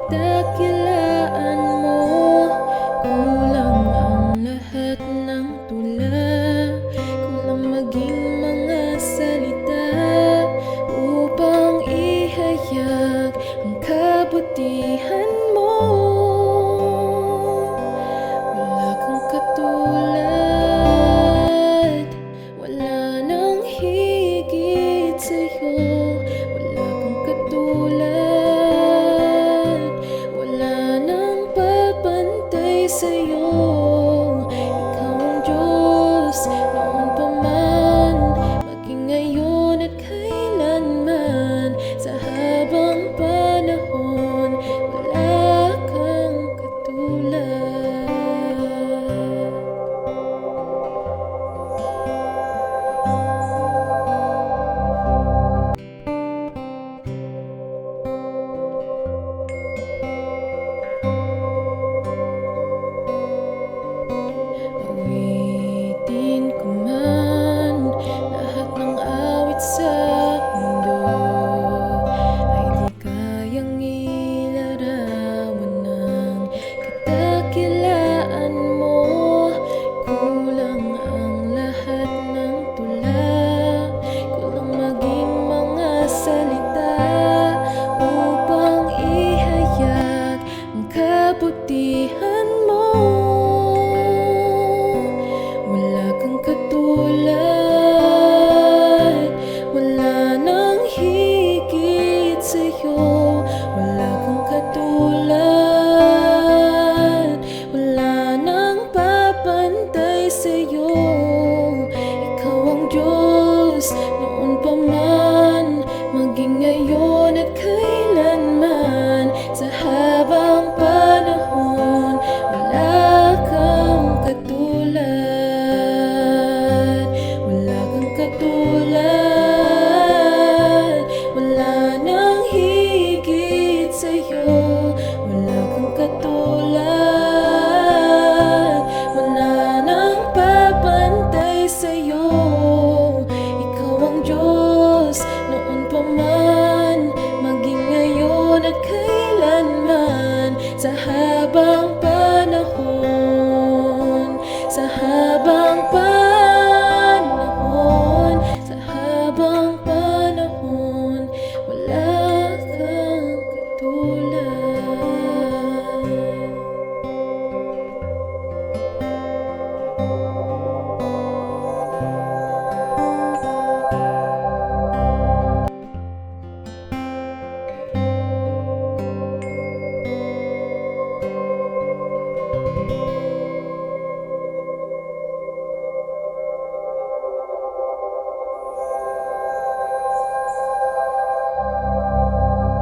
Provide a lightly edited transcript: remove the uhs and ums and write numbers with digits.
kadakilaan mo. Kulang ang lahat ng tula, kulang maging mga salita upang ihayag ang kabutihan mo. Wala kang katulad, wala nang higit sa'yo. Wala kang katulad, wala nang papantay sa'yo. Ikaw ang Diyos noon pa man, maging ngayon at kailanman. Sa habang panahon, wala kang katulad. Awitin ko man lahat ng awit sa mundo, ay di kayang ilarawan ng kadakilaan mo. Kulang ang lahat ng tula, kulang maging mga salita upang ihayag ang kabutihan mo. Wala kang katulad, wala nang higit sa'yo. Wala kang katulad, wala nang papantay sa'yo. Ikaw ang Diyos noon pa man, maging ngayon at kailanman. Sa habang panahon, wala kang katulad. Wala kang katulad, wala nang higit sa'yo. Wala kang katulad, wala nang papantay sa'yo. Ikaw ang Diyos noon pa man, maging ngayon at kailanman. Sa habang panahon, sa habang panahon, sa habang panahon, wala kang katulad.